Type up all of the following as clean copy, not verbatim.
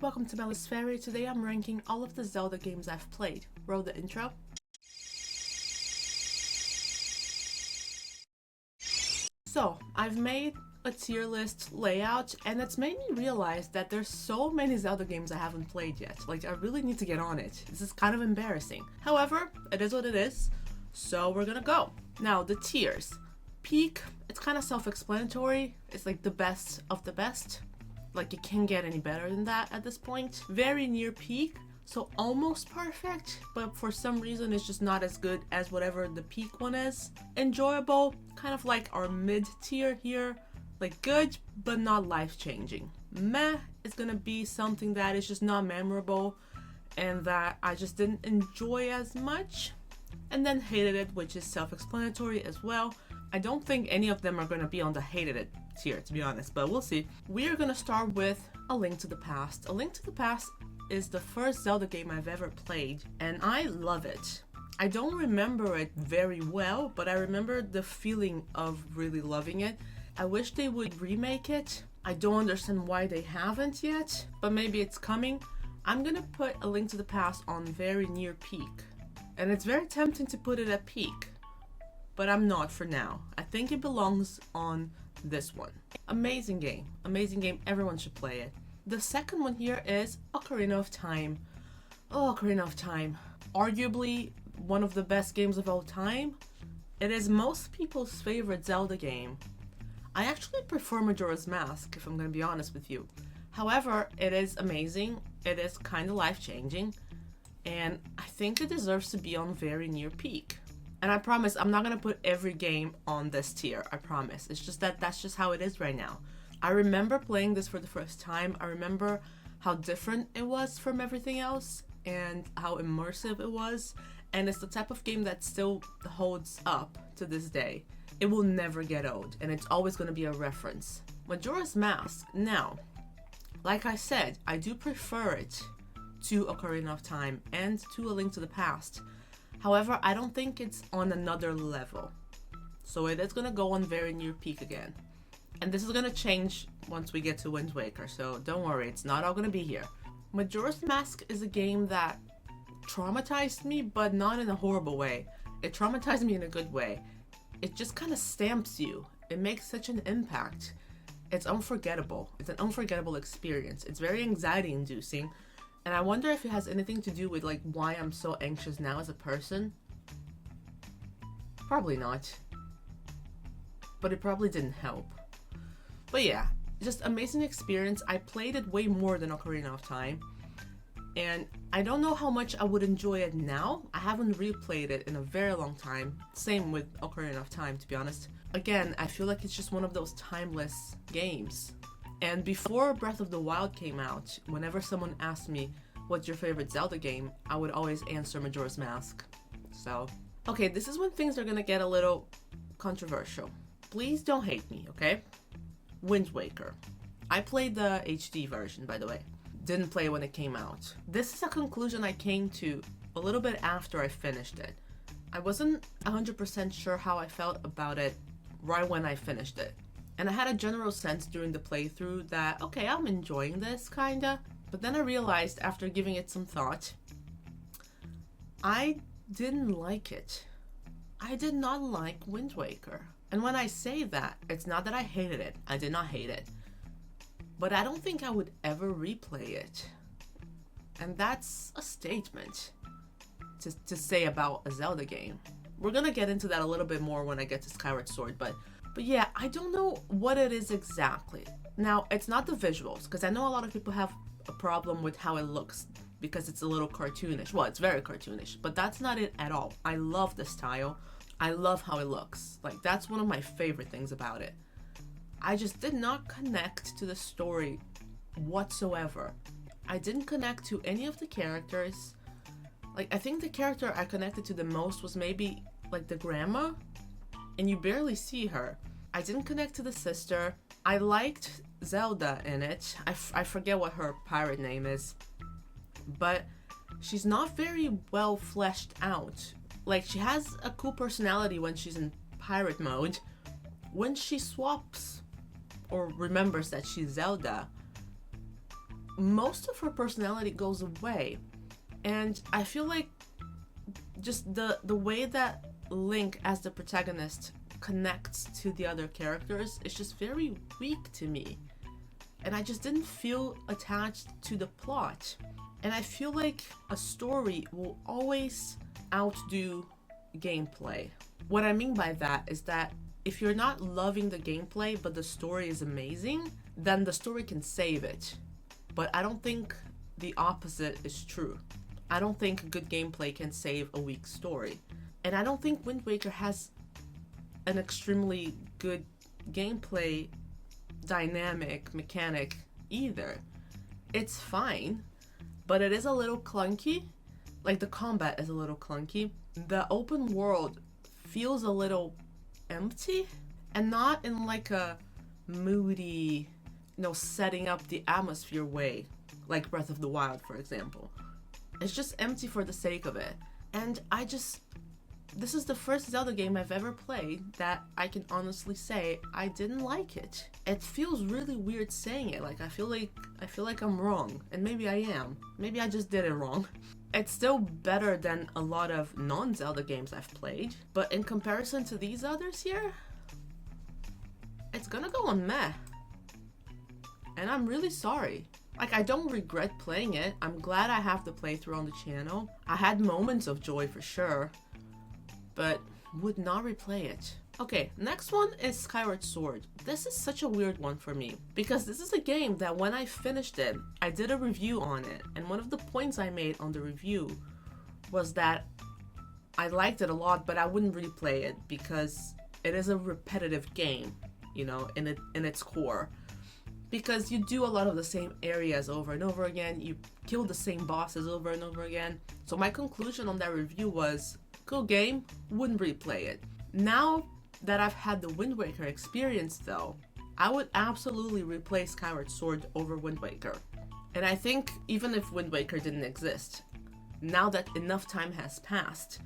Welcome to Melis Fairy. Today I'm ranking all of the Zelda games I've played. Roll the intro. So, I've made a tier list layout and it's made me realize that there's so many Zelda games I haven't played yet. Like, I really need to get on it. This is kind of embarrassing. However, it is what it is, so we're gonna go. Now, the tiers. Peak, it's kind of self-explanatory. It's like the best of the best. Like, it can't get any better than that at this point. Very near peak, so almost perfect, but for some reason it's just not as good as whatever the peak one is. Enjoyable, kind of like our mid tier here. Like, good, but not life-changing. Meh is gonna be something that is just not memorable and that I just didn't enjoy as much. And then hated it, which is self-explanatory as well. I don't think any of them are gonna be on the hated it tier, to be honest, but we'll see. We are gonna start with A Link to the Past. A Link to the Past is the first Zelda game I've ever played, and I love it. I don't remember it very well, but I remember the feeling of really loving it. I wish they would remake it. I don't understand why they haven't yet, but maybe it's coming. I'm gonna put A Link to the Past on very near peak, and it's very tempting to put it at peak, but I'm not for now. I think it belongs on this one. Amazing game, everyone should play it. The second one here is Ocarina of Time. Oh, Ocarina of Time. Arguably one of the best games of all time. It is most people's favorite Zelda game. I actually prefer Majora's Mask, if I'm gonna be honest with you. However, it is amazing, it is kind of life-changing, and I think it deserves to be on very near peak. And I promise I'm not gonna put every game on this tier, I promise. It's just that that's just how it is right now. I remember playing this for the first time. I remember how different it was from everything else and how immersive it was. And it's the type of game that still holds up to this day. It will never get old and it's always gonna be a reference. Majora's Mask, now, like I said, I do prefer it to Ocarina of Time and to A Link to the Past. However, I don't think it's on another level. So it is gonna go on very near peak again. And this is gonna change once we get to Wind Waker, so don't worry, it's not all gonna be here. Majora's Mask is a game that traumatized me, but not in a horrible way. It traumatized me in a good way. It just kind of stamps you. It makes such an impact. It's unforgettable. It's an unforgettable experience. It's very anxiety-inducing. And I wonder if it has anything to do with like why I'm so anxious now as a person. Probably not. But it probably didn't help. But yeah, just amazing experience. I played it way more than Ocarina of Time. And I don't know how much I would enjoy it now. I haven't replayed it in a very long time. Same with Ocarina of Time, to be honest. Again, I feel like it's just one of those timeless games. And before Breath of the Wild came out, whenever someone asked me, what's your favorite Zelda game, I would always answer Majora's Mask. So, okay, this is when things are gonna get a little controversial. Please don't hate me, okay? Wind Waker. I played the HD version, by the way. Didn't play when it came out. This is a conclusion I came to a little bit after I finished it. I wasn't 100% sure how I felt about it right when I finished it. And I had a general sense during the playthrough that, okay, I'm enjoying this, kinda. But then I realized after giving it some thought, I didn't like it. I did not like Wind Waker. And when I say that, it's not that I hated it. I did not hate it. But I don't think I would ever replay it. And that's a statement to say about a Zelda game. We're gonna get into that a little bit more when I get to Skyward Sword, but yeah, I don't know what it is exactly. Now, it's not the visuals, because I know a lot of people have a problem with how it looks, because it's a little cartoonish. Well, it's very cartoonish, but that's not it at all. I love the style. I love how it looks. Like, that's one of my favorite things about it. I just did not connect to the story whatsoever. I didn't connect to any of the characters. Like, I think the character I connected to the most was maybe, like, the grandma, and you barely see her. I didn't connect to the sister. I liked Zelda in it. I forget what her pirate name is, but she's not very well fleshed out. Like, she has a cool personality when she's in pirate mode. When she swaps or remembers that she's Zelda, most of her personality goes away. And I feel like just the way that Link as the protagonist connects to the other characters is just very weak to me. And I just didn't feel attached to the plot. And I feel like a story will always outdo gameplay. What I mean by that is that if you're not loving the gameplay but the story is amazing, then the story can save it. But I don't think the opposite is true. I don't think good gameplay can save a weak story. And I don't think Wind Waker has an extremely good gameplay dynamic mechanic either. It's fine, but it is a little clunky. Like, the combat is a little clunky. The open world feels a little empty, and not in like a moody, setting up the atmosphere way, like Breath of the Wild, for example. It's just empty for the sake of it. And this is the first Zelda game I've ever played that I can honestly say I didn't like it. It feels really weird saying it. Like, I feel like I'm wrong, and maybe I am. Maybe I just did it wrong. It's still better than a lot of non-Zelda games I've played, but in comparison to these others here, it's gonna go on meh. And I'm really sorry. Like, I don't regret playing it. I'm glad I have the playthrough on the channel. I had moments of joy for sure, but would not replay it. Okay, next one is Skyward Sword. This is such a weird one for me, because this is a game that when I finished it, I did a review on it, and one of the points I made on the review was that I liked it a lot, but I wouldn't replay it because it is a repetitive game, in its core. Because you do a lot of the same areas over and over again, you kill the same bosses over and over again. So my conclusion on that review was, cool game, wouldn't replay it. Now that I've had the Wind Waker experience though, I would absolutely replay Skyward Sword over Wind Waker. And I think even if Wind Waker didn't exist, now that enough time has passed,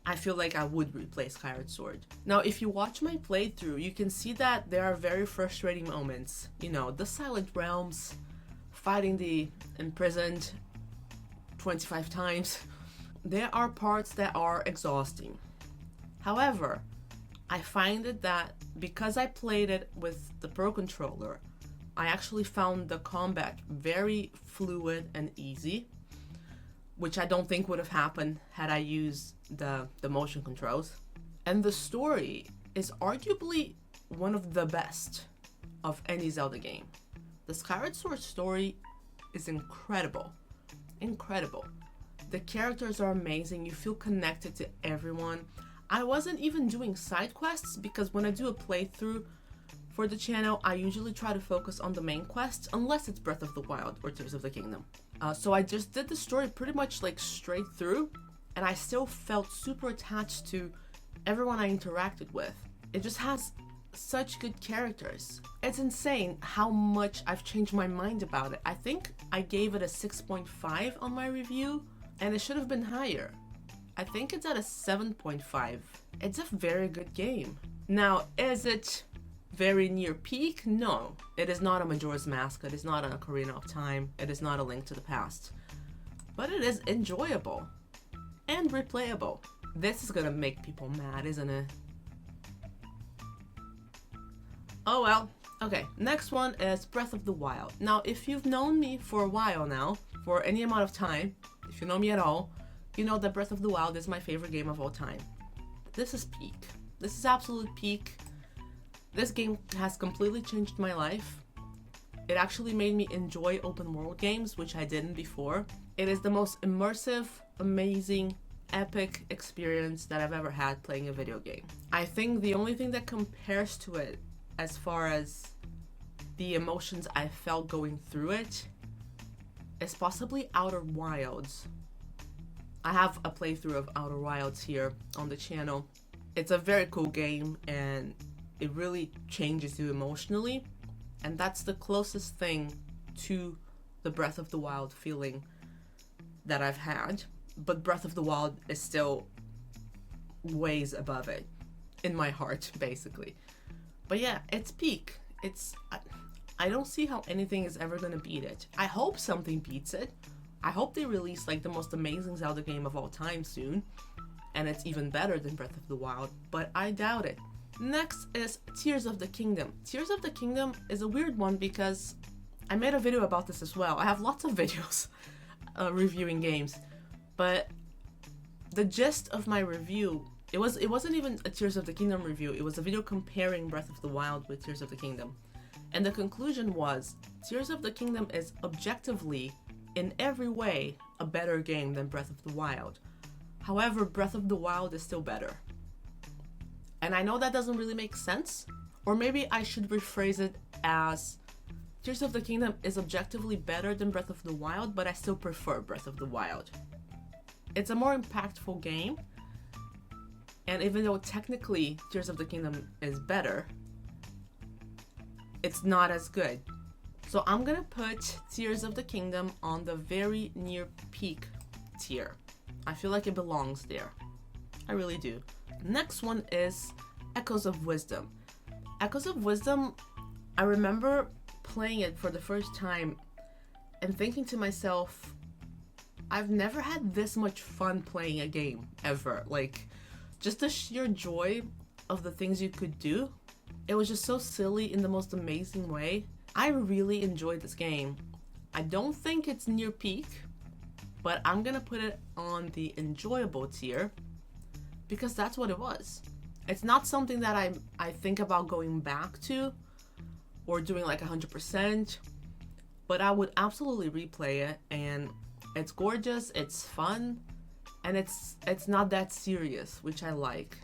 I feel like I would replay Skyward Sword. Now, if you watch my playthrough, you can see that there are very frustrating moments. The Silent Realms, fighting the imprisoned 25 times. There are parts that are exhausting. However, I find it that because I played it with the Pro Controller, I actually found the combat very fluid and easy, which I don't think would have happened had I used the motion controls. And the story is arguably one of the best of any Zelda game. The Skyward Sword story is incredible. Incredible. The characters are amazing, you feel connected to everyone. I wasn't even doing side quests because when I do a playthrough for the channel, I usually try to focus on the main quests, unless it's Breath of the Wild or Tears of the Kingdom. So I just did the story pretty much like straight through, and I still felt super attached to everyone I interacted with. It just has such good characters. It's insane how much I've changed my mind about it. I think I gave it a 6.5 on my review, and it should have been higher. I think it's at a 7.5. It's a very good game. Now, is it very near peak? No. It is not a Majora's Mask, it is not an Ocarina of Time, it is not a Link to the Past. But it is enjoyable and replayable. This is gonna make people mad, isn't it? Oh well. Okay, next one is Breath of the Wild. Now, if you've known me for a while now, for any amount of time, if you know me at all, you know that Breath of the Wild is my favorite game of all time. This is peak. This is absolute peak. This game has completely changed my life. It actually made me enjoy open world games, which I didn't before. It is the most immersive, amazing, epic experience that I've ever had playing a video game. I think the only thing that compares to it as far as the emotions I felt going through it is possibly Outer Wilds. I have a playthrough of Outer Wilds here on the channel. It's a very cool game and it really changes you emotionally, and that's the closest thing to the Breath of the Wild feeling that I've had. But Breath of the Wild is still ways above it in my heart, basically. But yeah, it's peak. I don't see how anything is ever gonna beat it. I hope something beats it. I hope they release like the most amazing Zelda game of all time soon, and it's even better than Breath of the Wild, but I doubt it. Next is Tears of the Kingdom. Tears of the Kingdom is a weird one because I made a video about this as well. I have lots of videos reviewing games, but the gist of my review, it wasn't even a Tears of the Kingdom review, it was a video comparing Breath of the Wild with Tears of the Kingdom. And the conclusion was, Tears of the Kingdom is objectively, in every way, a better game than Breath of the Wild. However, Breath of the Wild is still better. And I know that doesn't really make sense, or maybe I should rephrase it as, Tears of the Kingdom is objectively better than Breath of the Wild, but I still prefer Breath of the Wild. It's a more impactful game, and even though technically Tears of the Kingdom is better, it's not as good. So I'm gonna put Tears of the Kingdom on the very near peak tier. I feel like it belongs there. I really do. Next one is Echoes of Wisdom. Echoes of Wisdom, I remember playing it for the first time and thinking to myself, I've never had this much fun playing a game ever. Like, just the sheer joy of the things you could do. It was just so silly in the most amazing way. I really enjoyed this game. I don't think it's near peak, but I'm gonna put it on the enjoyable tier because that's what it was. It's not something that I think about going back to or doing like 100%, but I would absolutely replay it, and it's gorgeous, it's fun, and it's not that serious, which I like.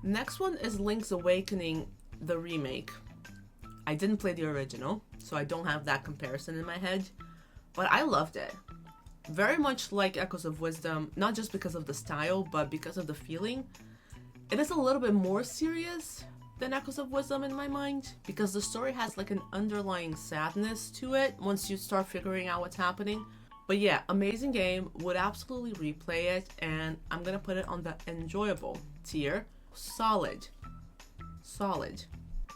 Next one is Link's Awakening, the remake. I didn't play the original, so I don't have that comparison in my head, but I loved it. Very much like Echoes of Wisdom, not just because of the style, but because of the feeling. It is a little bit more serious than Echoes of Wisdom in my mind, because the story has like an underlying sadness to it once you start figuring out what's happening. But yeah, amazing game, would absolutely replay it, and I'm gonna put it on the enjoyable tier. Solid.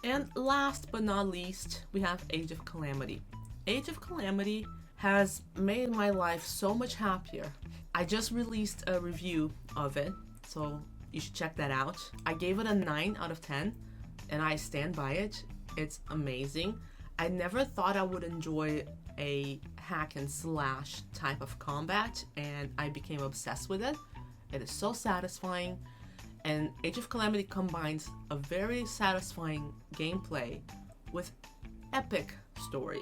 And last but not least, we have Age of Calamity. Age of Calamity has made my life so much happier. I just released a review of it, so you should check that out. I gave it a 9 out of 10, and I stand by it. It's amazing. I never thought I would enjoy a hack and slash type of combat, and I became obsessed with it. It is so satisfying, and Age of Calamity combines a very satisfying gameplay with epic story.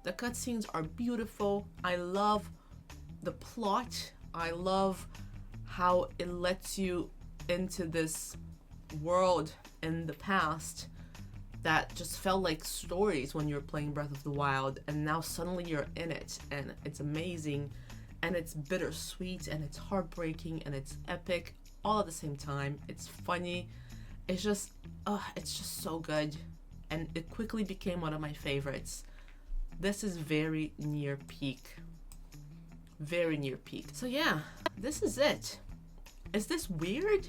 The cutscenes are beautiful. I love the plot. I love how it lets you into this world in the past that just felt like stories when you were playing Breath of the Wild, and now suddenly you're in it, and it's amazing, and it's bittersweet, and it's heartbreaking, and it's epic all at the same time. It's funny. It's just so good, and it quickly became one of my favorites. This is very near peak. Very near peak. So yeah, this is it. Is this weird?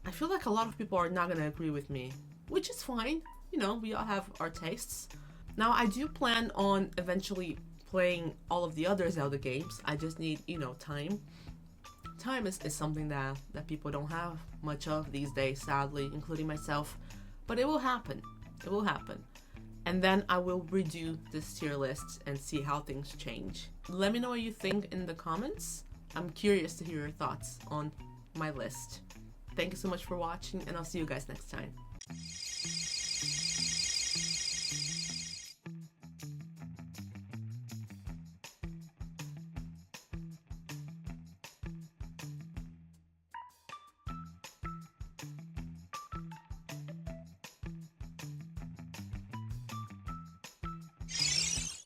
I feel like a lot of people are not gonna agree with me, which is fine. You know, we all have our tastes. Now, I do plan on eventually playing all of the other Zelda games. I just need, time. Time is something that people don't have much of these days, sadly, including myself. But it will happen. It will happen. And then I will redo this tier list and see how things change. Let me know what you think in the comments. I'm curious to hear your thoughts on my list. Thank you so much for watching, and I'll see you guys next time.